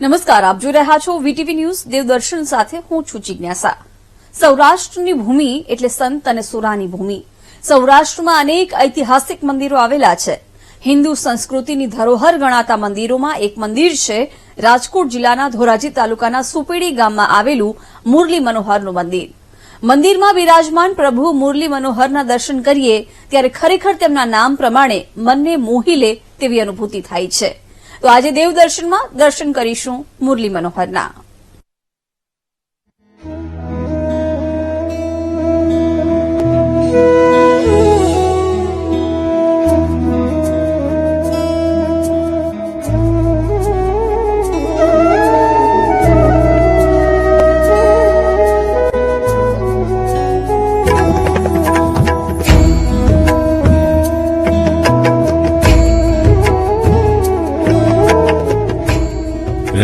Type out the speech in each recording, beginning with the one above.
નમસ્કાર, આપ જોઈ રહ્યા છો વીટીવી ન્યૂઝ દેવદર્શન સાથે હું છું જિજ્ઞાસા। સૌરાષ્ટ્રની ભૂમિ એટલે સંત અને સુરાની ભૂમિ। સૌરાષ્ટ્રમાં અનેક ઐતિહાસિક મંદિરો આવેલા છે। હિન્દુ સંસ્કૃતિની ધરોહર ગણાતા મંદિરોમાં એક મંદિર છે રાજકોટ જિલ્લાના ધોરાજી તાલુકાના સુપેડી ગામમાં આવેલું મુરલી મનોહરનું મંદિર। મંદિરમાં બિરાજમાન પ્રભુ મુરલી મનોહરના દર્શન કરીએ ત્યારે ખરેખર તેમના નામ પ્રમાણે મનને મોહી લે તેવી અનુભૂતિ થાય છે। તો આજે દેવદર્શનમાં દર્શન કરીશું મુરલી મનોહરના।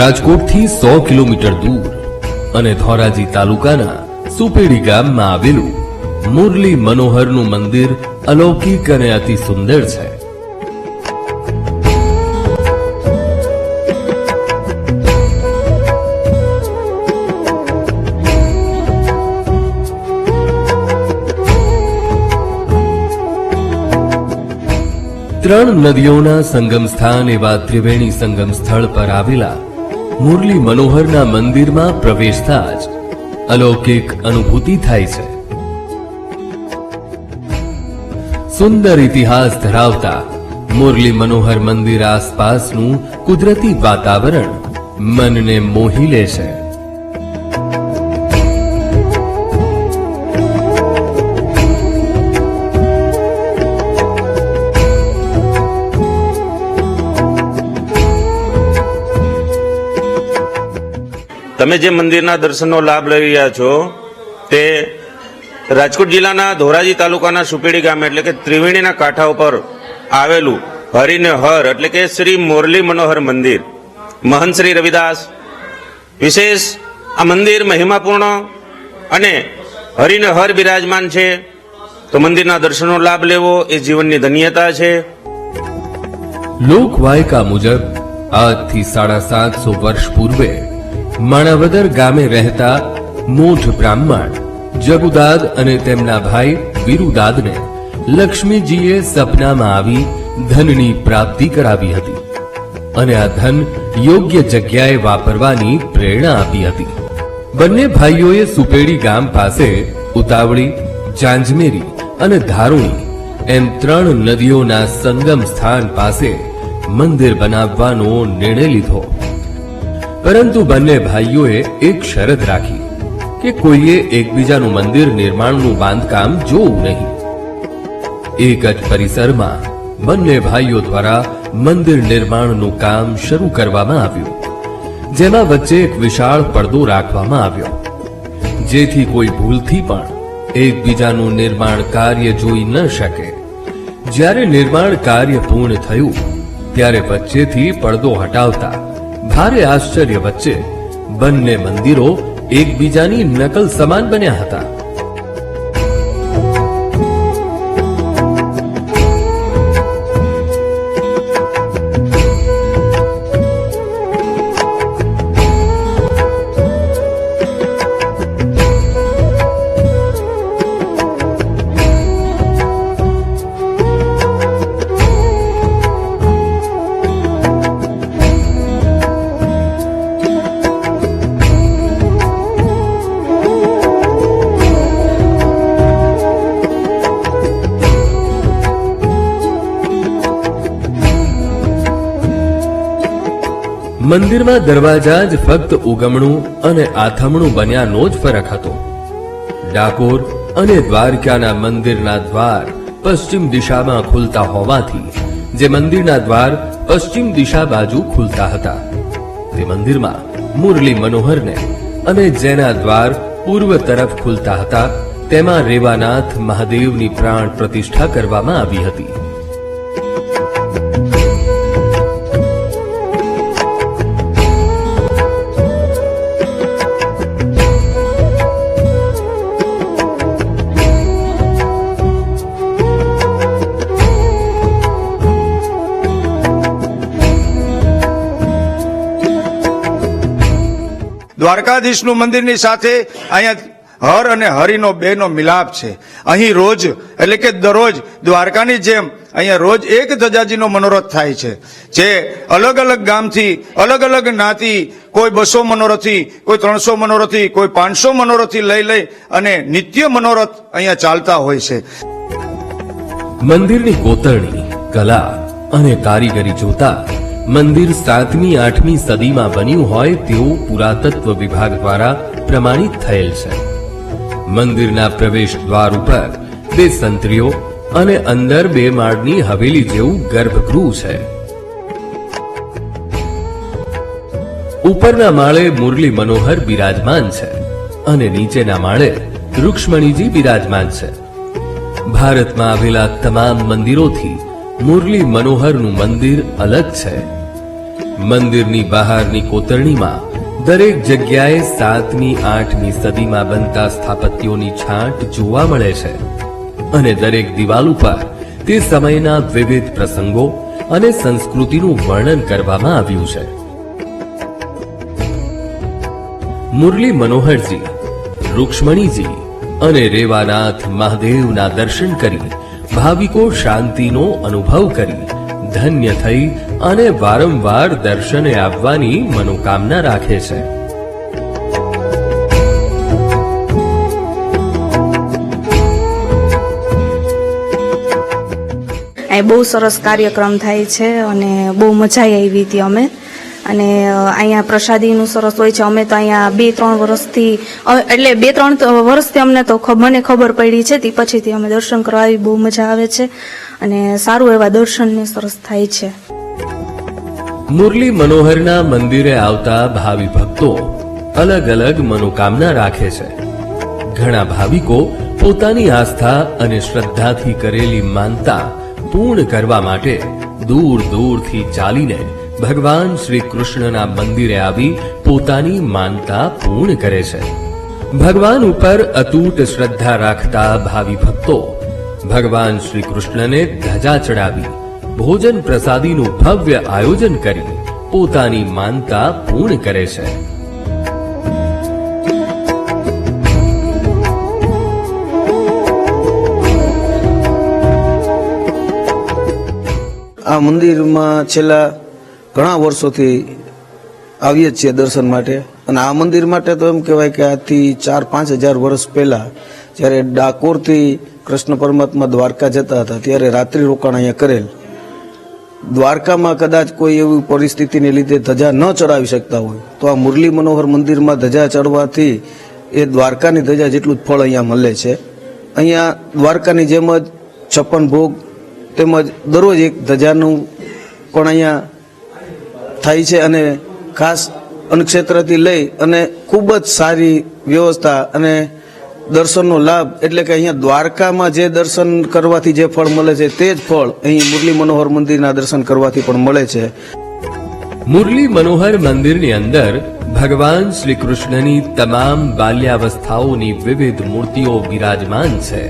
રાજકોટથી 100 કિલોમીટર દૂર અને ધોરાજી તાલુકાના સુપેડી ગામમાં આવેલું મુરલી મનોહરનું મંદિર અલૌકિક અને અતિ સુંદર છે। ત્રણ નદીઓના સંગમ સ્થાન એવા ત્રિવેણી સંગમ સ્થળ પર આવેલા મુરલી મનોહરના મંદિરમાં પ્રવેશતા જ અલૌકિક અનુભૂતિ થાય છે। સુંદર ઇતિહાસ ધરાવતા મુરલી મનોહર મંદિર આસપાસનું કુદરતી વાતાવરણ મનને મોહી લે છે। તમે જે મંદિરના દર્શનનો લાભ લઈ રહ્યા છો તે રાજકોટ જિલ્લાના ધોરાજી તાલુકાના સુપેડી ગામ એટલે કે ત્રિવેણીના કાંઠા ઉપર આવેલું હરિને હર એટલે કે શ્રી મુરલી મનોહર મંદિર મહંત શ્રી રવિદાસ વિશેષ આ મંદિર મહિમાપૂર્ણ અને હરિને હર બિરાજમાન છે। તો મંદિરના દર્શનનો લાભ લેવો એ જીવનની ધન્યતા છે। લોકવાયકા મુજબ આજથી 750 વર્ષ પૂર્વે માણાવદર ગામે રહેતા મોઢ બ્રાહ્મણ જગુદાદ અને તેમના ભાઈ વીરુદાદને લક્ષ્મીજીએ સપનામાં આવી ધનની પ્રાપ્તિ કરાવી હતી અને આ ધન યોગ્ય જગ્યાએ વાપરવાની પ્રેરણા આપી હતી। બંને ભાઈઓએ સુપેડી ગામ પાસે ઉતાવળી, જાંજમેરી અને ધારુણી એમ 3 નદીઓના સંગમ સ્થાન પાસે મંદિર બનાવવાનો નિર્ણય લીધો। પરંતુ બંને ભાઈઓએ એક શરત રાખી કે કોઈએ એકબીજાનું મંદિર નિર્માણનું બાંધકામ જોવું નહીં। એક જ પરિસરમાં બંને ભાઈઓ દ્વારા મંદિર નિર્માણનું કામ શરૂ કરવામાં આવ્યું, જેમાં વચ્ચે એક વિશાળ પડદો રાખવામાં આવ્યો જેથી કોઈ ભૂલથી પણ એકબીજાનું નિર્માણ કાર્ય જોઈ ન શકે। જ્યારે નિર્માણ કાર્ય પૂર્ણ થયું ત્યારે વચ્ચેથી પડદો હટાવતા ભારે આશ્ચર્ય વચ્ચે બંને મંદિરો એકબીજાની નકલ સમાન બન્યા હતા। મંદિરમાં દરવાજા જ ફક્ત ઉગમણું અને આથમણું બન્યાનો જ ફરક હતો। ડાકોર અને દ્વારકાના મંદિરના દ્વાર પશ્ચિમ દિશામાં ખુલતા હોવાથી જે મંદિરના દ્વાર પશ્ચિમ દિશા બાજુ ખુલતા હતા તે મંદિરમાં મુરલી મનોહરને અને જેના દ્વાર પૂર્વ તરફ ખુલતા હતા તેમાં રેવાનાથ મહાદેવની પ્રાણ પ્રતિષ્ઠા કરવામાં આવી હતી। દ્વારકાધીશનું મંદિરની સાથે અહીંયા હર અને હરિનો બેનો મિલાપ છે. અહીં રોજ એટલે કે દરરોજ દ્વારકાની જેમ અહીંયા રોજ એક ધજાજીનો મનોરથ થાય છે, જે અલગ અલગ ગામથી અલગ અલગ જ્ઞાતિ, કોઈ 200 મનોરથી, કોઈ 300 મનોરથી, કોઈ 500 મનોરથી લઈ અને નિત્ય મનોરથ અહીંયા ચાલતા હોય છે. મંદિરની કોતરણી, કલા અને કારીગરી જોતા મંદિર 7મી 8મી સદીમાં બન્યું હોય તેવું પુરાતત્વ વિભાગ દ્વારા પ્રમાણિત થયેલ છે. મંદિરના પ્રવેશ દ્વાર ઉપર 2 સંત્રીઓ અને અંદર 2 માળની હવેલી જેવું ગર્ભગૃહ છે. ઉપરના માળે મુરલી મનોહર બિરાજમાન છે અને નીચેના માળે રૂક્ષ્મણીજી બિરાજમાન છે. ભારતમાં આવેલા તમામ મંદિરોથી મુરલી મનોહરનું મંદિર અલગ છે. મંદિરની બહારની કોતરણીમાં દરેક જગ્યાએ 7મી 8મી સદીમાં બનતા સ્થાપત્યોની છાંટ જોવા મળે છે અને દરેક દિવાલ ઉપર તે સમયના વિવિધ પ્રસંગો અને સંસ્કૃતિનું વર્ણન કરવામાં આવ્યું છે. મુરલી મનોહરજી, રૂક્ષ્મણીજી અને રેવાનાથ મહાદેવના દર્શન કરી ભાવિકો શાંતિનો અનુભવ કરી ધન્ય થઈ અને વારંવાર દર્શને આવવાની મનોકામના રાખે છે. અહીં બહુ સરસ કાર્યક્રમ થાય છે અને બહુ મજા આવી હતી અમે. અને અહીંયા પ્રસાદીનું સરસ હોય છે. અમે તો અહીંયા 2-3 વર્ષથી એટલે 2-3 વર્ષથી અમને તો મને ખબર પડી છે, તે પછીથી અમે દર્શન કરવા આવી. બહુ મજા આવે છે અને સારું એવા દર્શનને સરસ થાય છે. મુરલી મનોહરના મંદિરે આવતા ભાવિ ભક્તો અલગ અલગ મનોકામના રાખે છે. ઘણા ભાવિકો પોતાની આસ્થા અને શ્રદ્ધાથી કરેલી માનતા પૂર્ણ કરવા માટે દૂર દૂરથી ચાલીને ભગવાન શ્રી કૃષ્ણના મંદિરે આવી પોતાની માનતા પૂર્ણ કરે છે. ભગવાન ઉપર અતૂટ શ્રદ્ધા રાખતા ભાવિ ભક્તો ભગવાન શ્રી કૃષ્ણને ધજા ચડાવી ભોજન પ્રસાદીનું ભવ્ય આયોજન કરી પોતાની માનતા પૂર્ણ કરે છે. આ મંદિરમાં છેલ્લા ઘણા વર્ષોથી આવીએ છીએ દર્શન માટે. અને આ મંદિર માટે તો એમ કહેવાય કે આજથી 4-5 હજાર વર્ષ પહેલા જ્યારે ડાકોરથી કૃષ્ણ પરમાત્મા દ્વારકા જતા હતા ત્યારે રાત્રિ રોકાણ અહીંયા કરેલ. દ્વારકામાં કદાચ કોઈ એવી પરિસ્થિતિને લીધે ધજા ન ચડાવી શકતા હોય તો આ મુરલી મનોહર મંદિરમાં ધજા ચડવાથી એ દ્વારકાની ધજા જેટલું જ ફળ અહીંયા મળે છે. અહીંયા દ્વારકાની જેમ જ 56 ભોગ તેમજ દરરોજ એક ધજાનું પણ અહીંયા થાય છે. અને ખાસ અન્નક્ષેત્રથી લઈ અને ખૂબ જ સારી વ્યવસ્થા અને દર્શનનો લાભ, એટલે કે અહીંયા દ્વારકામાં જે દર્શન કરવાથી જે ફળ મળે છે તે જ ફળ અહીં મુરલી મનોહર મંદિરના દર્શન કરવાથી પણ મળે છે. મુરલી મનોહર મંદિરની અંદર ભગવાન શ્રી કૃષ્ણની તમામ બાલ્યાવસ્થાઓની વિવિધ મૂર્તિઓ બિરાજમાન છે.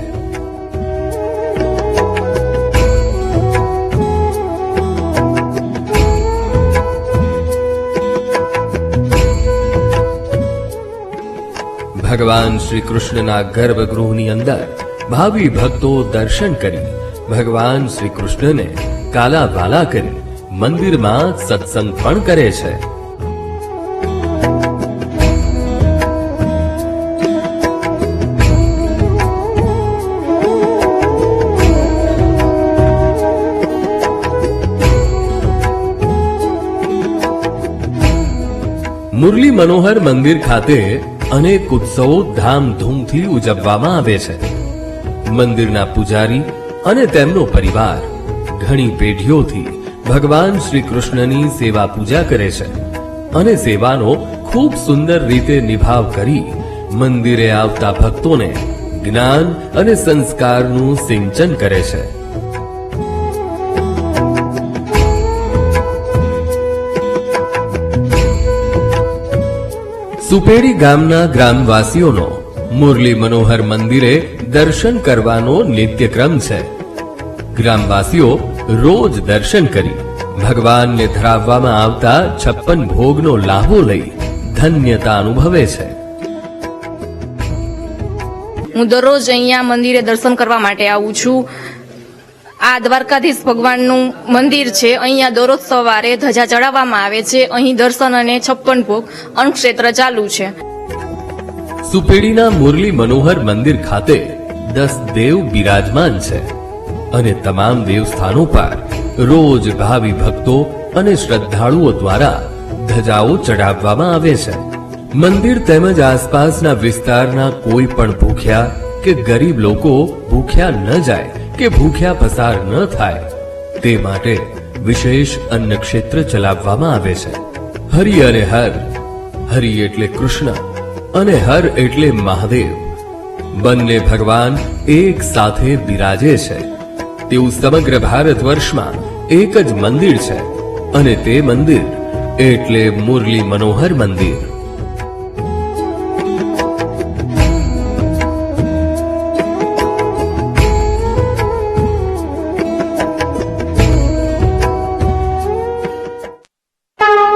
ભગવાન શ્રી કૃષ્ણના ગર્ભગૃહની અંદર ભાવિ ભક્તો દર્શન કરી ભગવાન શ્રી કૃષ્ણને કાલા વાલા કરી મંદિરમાં સત્સંગ પણ કરે છે. મુરલી મનોહર મંદિર ખાતે અનેક ઉત્સવો ધામધૂમથી ઉજવવામાં આવે છે. મંદિરના પૂજારી અને તેમનો પરિવાર ઘણી પેઢીઓથી ભગવાન શ્રી કૃષ્ણની સેવા પૂજા કરે છે અને સેવાનો ખૂબ સુંદર રીતે નિભાવ કરી મંદિરે આવતા ભક્તોને જ્ઞાન અને સંસ્કારનું સિંચન કરે છે. સુપેડી ગામના ગ્રામવાસીઓનો મુરલી મનોહર મંદિરે દર્શન કરવાનો નિત્યક્રમ છે. ગ્રામવાસીઓ રોજ દર્શન કરી ભગવાનને ધરાવવામાં આવતા 56 ભોગનો લાહો લઈ ધન્યતા અનુભવે છે. હું દરરોજ અહીંયા મંદિરે દર્શન કરવા માટે આવું છું. આ દ્વારકાધીશ ભગવાનનું મંદિર છે. અહીંયા દરરોજ સવારે ધજા ચડાવવામાં આવે છે. અહીં દર્શન અને 56 ભોગ અન્નક્ષેત્ર ચાલુ છે. સુપેડીના મુરલી મનોહર મંદિર ખાતે 10 દેવ બિરાજમાન છે અને તમામ દેવસ્થાનો પર રોજ ભાવિ ભક્તો અને શ્રદ્ધાળુઓ દ્વારા ધજાઓ ચડાવવામાં આવે છે. મંદિર તેમજ આસપાસના વિસ્તારના કોઈ પણ ભૂખ્યા કે ગરીબ લોકો ભૂખ્યા ન જાય કે ભૂખ્યા પસાર ન થાય તે માટે વિશેષ અન્ન ક્ષેત્ર ચલાવવામાં આવે છે. હરિ અને હર, હરિ એટલે કૃષ્ણ અને હર એટલે મહાદેવ, બંને ભગવાન એક સાથે બિરાજે છે તેવું સમગ્ર ભારત વર્ષમાં એક જ મંદિર છે અને તે મંદિર એટલે મુરલી મનોહર મંદિર.